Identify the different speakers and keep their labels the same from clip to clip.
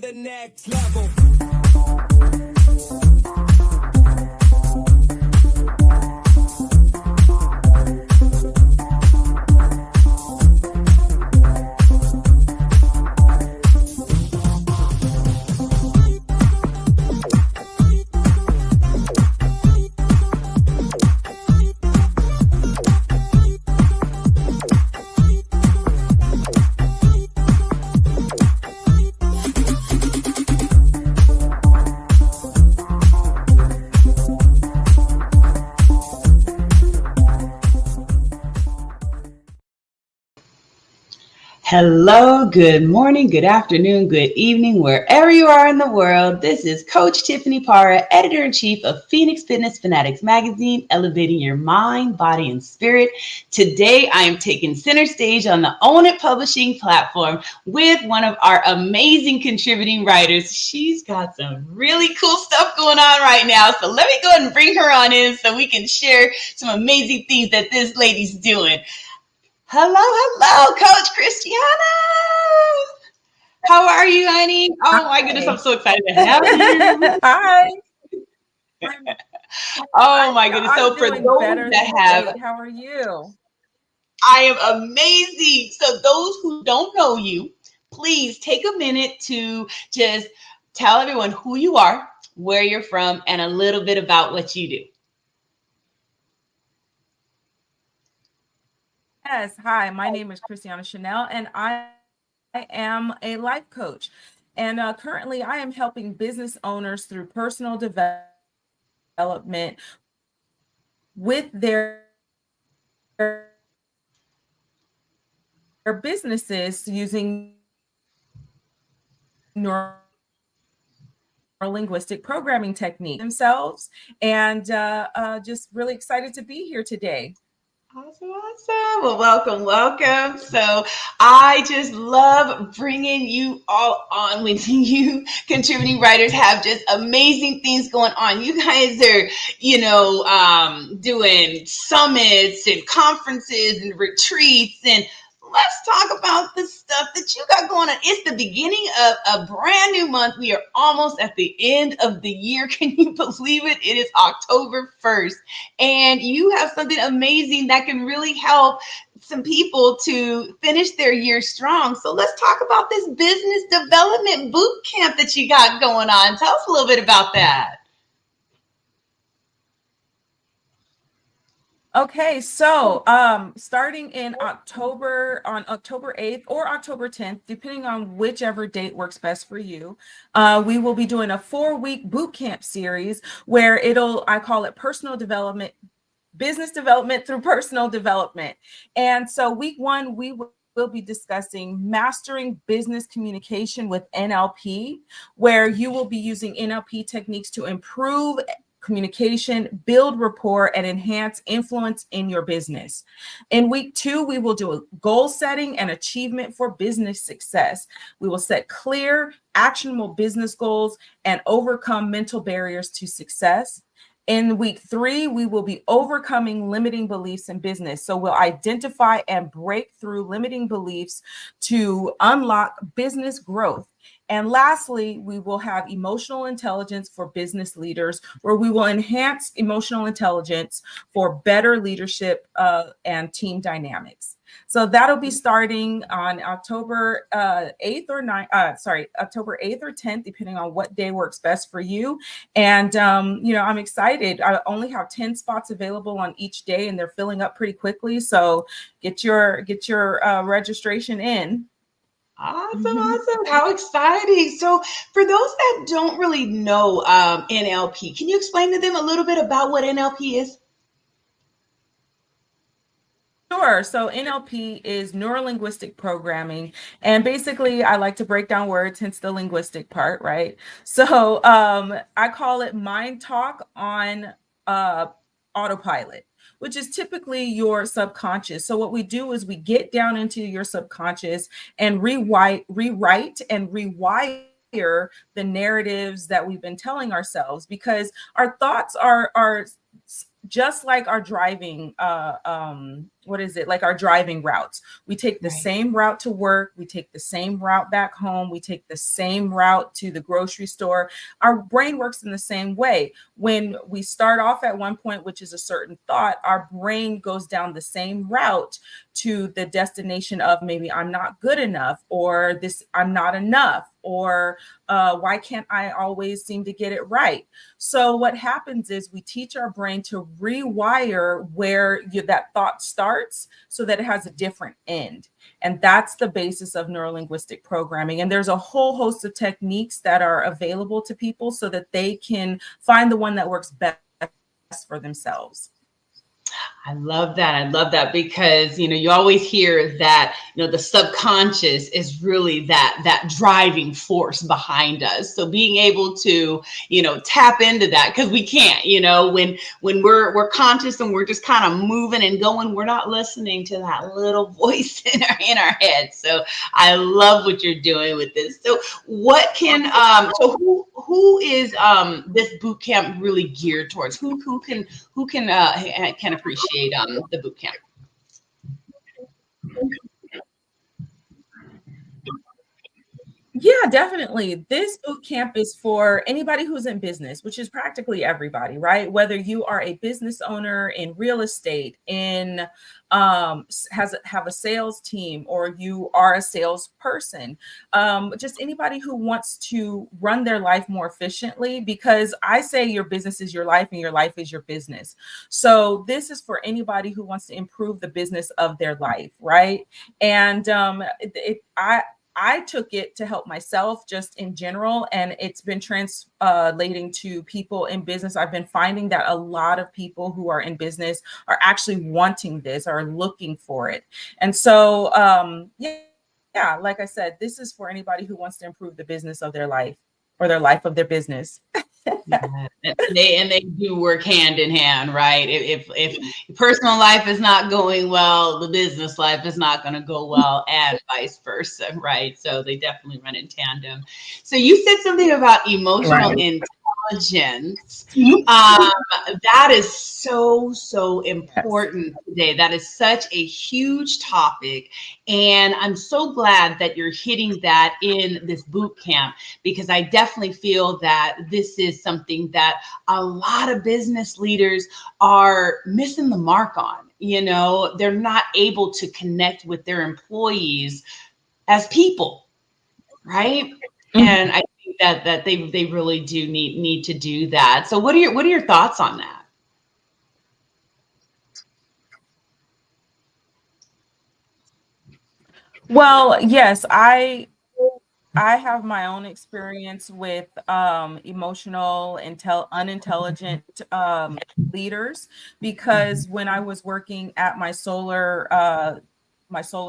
Speaker 1: the next level.
Speaker 2: Hello, good morning, good afternoon, good evening, wherever you are in the world. This is Coach Tiffany Parra, Editor-in-Chief of Phoenix Fitness Fanatics Magazine, elevating your mind, body, and spirit. Today, I am taking center stage on the Own It Publishing platform with one of our amazing contributing writers. She's got some really cool stuff going on right now, so let me go ahead and bring her on in so we can share some amazing things that this lady's doing. Hello, Coach Christiane. How are you, honey? Oh my goodness, I'm so excited to have you.
Speaker 3: Hi.
Speaker 2: Oh my goodness. So for
Speaker 3: doing
Speaker 2: those
Speaker 3: better
Speaker 2: that
Speaker 3: than
Speaker 2: have,
Speaker 3: great. How are you?
Speaker 2: I am amazing. So those who don't know you, please take a minute to just tell everyone who you are, where you're from, and a little bit about what you do.
Speaker 3: Yes. Hi, my name is Christiane Chanel, and I am a life coach. And currently, I am helping business owners through personal development with their businesses using neurolinguistic programming technique themselves. And just really excited to be here today.
Speaker 2: Awesome. Well, welcome. So I just love bringing you all on when you contributing writers have just amazing things going on. You guys are, doing summits and conferences and retreats, and let's talk about the stuff that you got going on. It's the beginning of a brand new month. We are almost at the end of the year. Can you believe it? It is October 1st. And you have something amazing that can really help some people to finish their year strong. So let's talk about this business development boot camp that you got going on. Tell us a little bit about that.
Speaker 3: Okay, so starting in October, on October 8th or October 10th, depending on whichever date works best for you, we will be doing a 4-week boot camp series where I call it personal development, business development through personal development. And so week 1, we will be discussing mastering business communication with NLP, where you will be using NLP techniques to improve communication, build rapport, and enhance influence in your business. In week 2, we will do a goal setting and achievement for business success. We will set clear, actionable business goals and overcome mental barriers to success. In week 3, we will be overcoming limiting beliefs in business. So we'll identify and break through limiting beliefs to unlock business growth. And lastly, we will have emotional intelligence for business leaders, where we will enhance emotional intelligence for better leadership and team dynamics. So that'll be starting on October 8th or 9th, October 8th or 10th, depending on what day works best for you. And, I'm excited. I only have 10 spots available on each day, and they're filling up pretty quickly. So get your registration in.
Speaker 2: Awesome. How exciting. So for those that don't really know NLP, can you explain to them a little bit about what NLP is?
Speaker 3: Sure. So NLP is neurolinguistic programming. And basically, I like to break down words, hence the linguistic part, right? So I call it mind talk on autopilot, which is typically your subconscious. So what we do is we get down into your subconscious and rewrite and rewire the narratives that we've been telling ourselves, because our thoughts are just like our driving, like our driving routes. We take the
Speaker 2: Right.
Speaker 3: same route to work, we take the same route back home, we take the same route to the grocery store. Our brain works in the same way. When we start off at one point, which is a certain thought, our brain goes down the same route to the destination of maybe I'm not good enough, or this I'm not enough, or why can't I always seem to get it right? So what happens is we teach our brain to rewire where that thought starts so that it has a different end. And that's the basis of neurolinguistic programming. And there's a whole host of techniques that are available to people so that they can find the one that works best for themselves.
Speaker 2: I love that. I love that because, you always hear that, the subconscious is really that driving force behind us. So being able to, tap into that, because we can't, when we're conscious and we're just kind of moving and going, we're not listening to that little voice in our head. So I love what you're doing with this. So what can who is this boot camp really geared towards? Who can appreciate the boot camp?
Speaker 3: Yeah, definitely. This boot camp is for anybody who's in business, which is practically everybody, right? Whether you are a business owner in real estate, in have a sales team, or you are a salesperson, just anybody who wants to run their life more efficiently. Because I say your business is your life, and your life is your business. So this is for anybody who wants to improve the business of their life, right? And I took it to help myself just in general, and it's been translating to people in business. I've been finding that a lot of people who are in business are actually wanting this, are looking for it. And so, yeah, like I said, this is for anybody who wants to improve the business of their life, or their life of their business.
Speaker 2: Yeah. And they do work hand in hand, right? If your personal life is not going well, the business life is not going to go well, and vice versa, right? So they definitely run in tandem. So you said something about emotional
Speaker 3: Right.
Speaker 2: intelligence. That is so
Speaker 3: Yes.
Speaker 2: important today. That is such a huge topic, and I'm so glad that you're hitting that in this boot camp, because I definitely feel that this is something that a lot of business leaders are missing the mark on. They're not able to connect with their employees as people, right? And I think that they really do need to do that. So what are your thoughts on that?
Speaker 3: Well, yes, I have my own experience with emotional, unintelligent leaders, because when I was working at my solar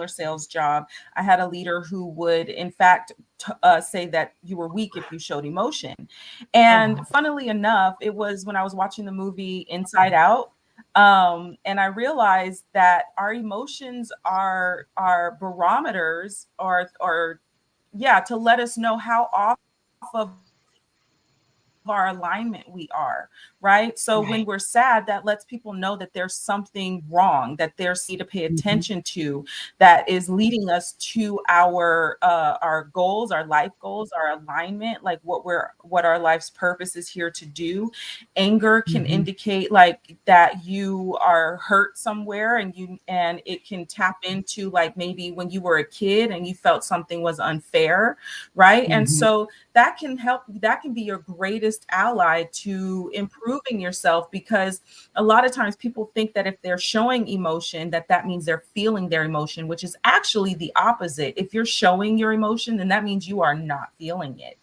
Speaker 3: sales job, I had a leader who would, in fact, say that you were weak if you showed emotion.
Speaker 2: Oh,
Speaker 3: And
Speaker 2: wow.
Speaker 3: funnily enough, it was when I was watching the movie Inside Out. And I realized that our emotions are barometers, or yeah, to let us know how off of our alignment we are, right? So when
Speaker 2: Right.
Speaker 3: we're sad, that lets people know that there's something wrong, that there's need to pay
Speaker 2: Mhm.
Speaker 3: attention to, that is leading us to our goals, our life goals, our alignment, like what our life's purpose is here to do. Anger can
Speaker 2: Mhm.
Speaker 3: indicate like that you are hurt somewhere, and it can tap into like maybe when you were a kid and you felt something was unfair, right? And
Speaker 2: Mhm.
Speaker 3: so that can be your greatest ally to improving yourself, because a lot of times people think that if they're showing emotion, that means they're feeling their emotion, which is actually the opposite. If you're showing your emotion, then that means you are not feeling it.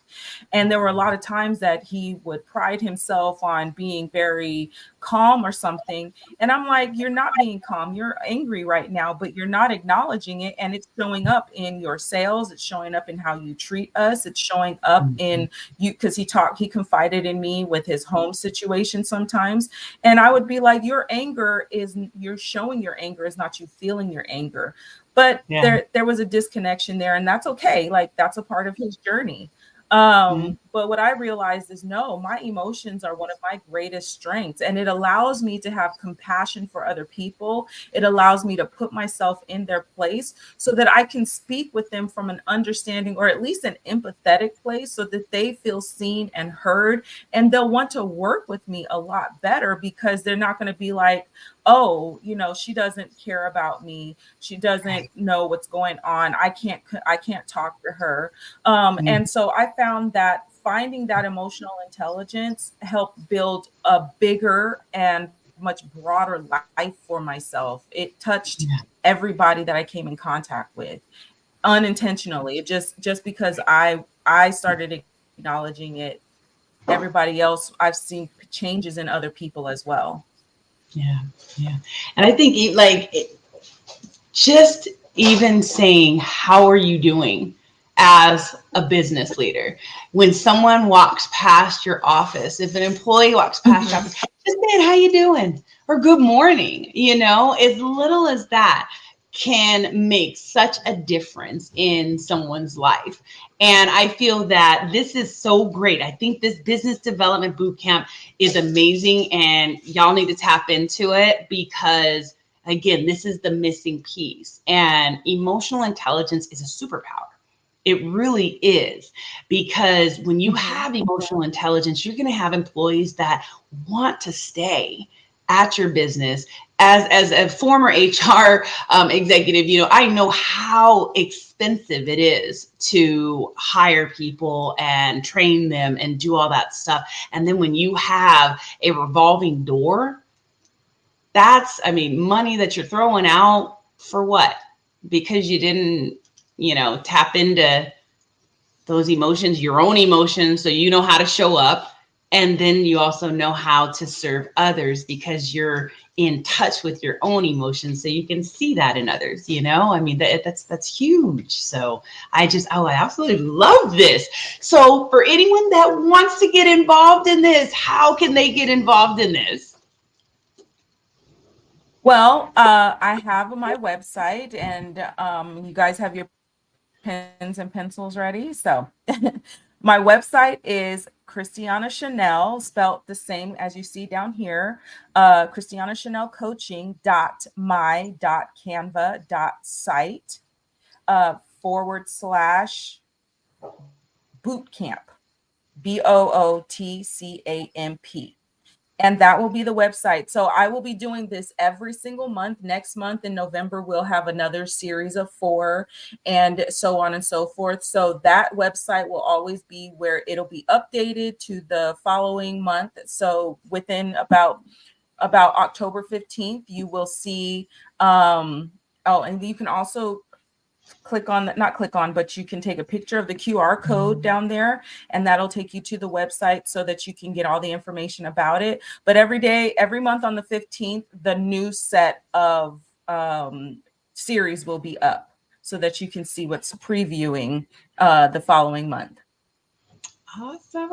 Speaker 3: And there were a lot of times that he would pride himself on being very calm or something. And I'm like, you're not being calm. You're angry right now, but you're not acknowledging it. And it's showing up in your sales. It's showing up in how you treat us. It's showing up
Speaker 2: Mhm.
Speaker 3: in you, because he confided in me with his home situation sometimes. And I would be like, you're showing your anger is not you feeling your anger. But
Speaker 2: Yeah.
Speaker 3: there was a disconnection there, and that's okay. Like that's a part of his journey.
Speaker 2: Mhm.
Speaker 3: But what I realized is no, my emotions are one of my greatest strengths, and it allows me to have compassion for other people. It allows me to put myself in their place so that I can speak with them from an understanding or at least an empathetic place so that they feel seen and heard, and they'll want to work with me a lot better because they're not going to be like, oh, she doesn't care about me, she doesn't know what's going on, I can't talk to her. And so I found that finding that emotional intelligence helped build a bigger and much broader life for myself. It touched everybody that I came in contact with unintentionally. It just because I started acknowledging it, everybody else, I've seen changes in other people as well.
Speaker 2: Yeah, yeah. And I think just even saying, how are you doing as a business leader? When someone walks past your office, if an employee walks past your office, just saying, how you doing? Or good morning, as little as that can make such a difference in someone's life. And I feel that this is so great. I think this business development bootcamp is amazing, and y'all need to tap into it because, again, this is the missing piece. And emotional intelligence is a superpower. It really is, because when you have emotional intelligence, you're going to have employees that want to stay at your business. As a former HR executive, I know how expensive it is to hire people and train them and do all that stuff. And then when you have a revolving door, that's, money that you're throwing out for what? Because you didn't, tap into those emotions, your own emotions, so you know how to show up. And then you also know how to serve others because you're in touch with your own emotions, so you can see that in others. That's huge. So I absolutely love this. So for anyone that wants to get involved in this, how can they get involved in this?
Speaker 3: Well, I have my website, and you guys have your pens and pencils ready. So my website is Christiana Chanel, spelled the same as you see down here, Christiana Chanel Coaching .my.canva.site /bootcamp, BOOTCAMP. And that will be the website. So I will be doing this every single month. Next month in November, we'll have another series of 4, and so on and so forth. So that website will always be where it'll be updated to the following month. So within about October 15th, you will see, and you can also but you can take a picture of the QR code down there, and that'll take you to the website so that you can get all the information about it. But every month on the 15th, the new set of series will be up so that you can see what's previewing the following month.
Speaker 2: Awesome.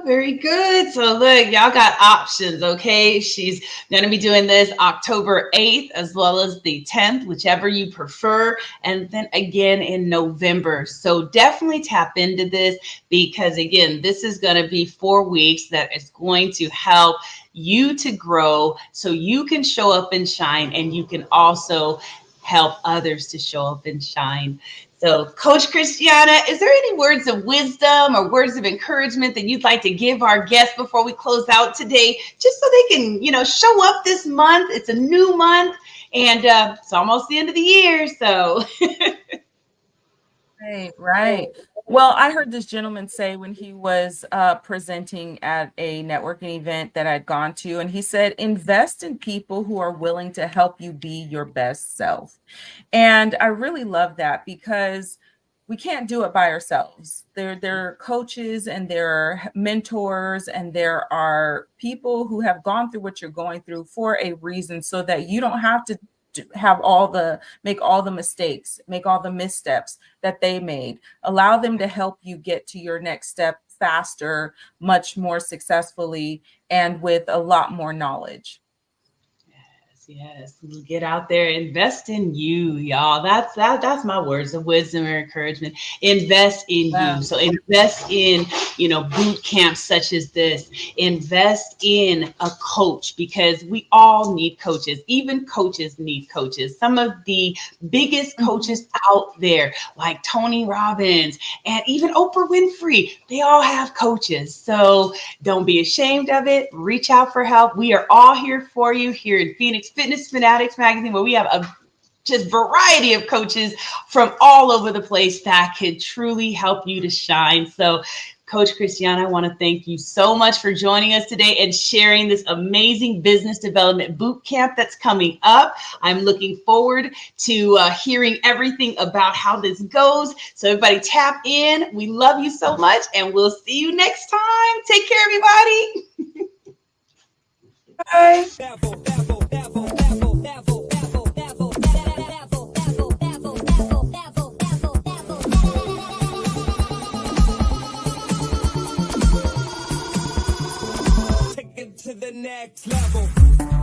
Speaker 2: Very good. So look, y'all got options, okay? She's going to be doing this October 8th as well as the 10th, whichever you prefer. And then again in November. So definitely tap into this because, again, this is going to be 4 weeks that is going to help you to grow so you can show up and shine, and you can also help others to show up and shine. So, Coach Christiana, is there any words of wisdom or words of encouragement that you'd like to give our guests before we close out today, just so they can, show up this month? It's a new month, and it's almost the end of the year. So,
Speaker 3: Right. Well, I heard this gentleman say when he was presenting at a networking event that I'd gone to, and he said, invest in people who are willing to help you be your best self. And I really love that because we can't do it by ourselves. There are coaches and there are mentors and there are people who have gone through what you're going through for a reason, so that you don't have to make all the mistakes, make all the missteps that they made. Allow them to help you get to your next step faster, much more successfully, and with a lot more knowledge.
Speaker 2: Yes. Get out there, invest in you, y'all. That's my words of wisdom or encouragement. Invest in
Speaker 3: Wow.
Speaker 2: you. So invest in, boot camps such as this. Invest in a coach because we all need coaches. Even coaches need coaches. Some of the biggest coaches out there, like Tony Robbins and even Oprah Winfrey, they all have coaches. So don't be ashamed of it. Reach out for help. We are all here for you here in Phoenix Fitness Fanatics magazine, where we have a just variety of coaches from all over the place that could truly help you to shine. So Coach Christiane, I want to thank you so much for joining us today and sharing this amazing business development boot camp that's coming up. I'm looking forward to hearing everything about how this goes. So everybody tap in. We love you so much, and we'll see you next time. Take care, everybody.
Speaker 3: Bye.
Speaker 1: Take it to the next level.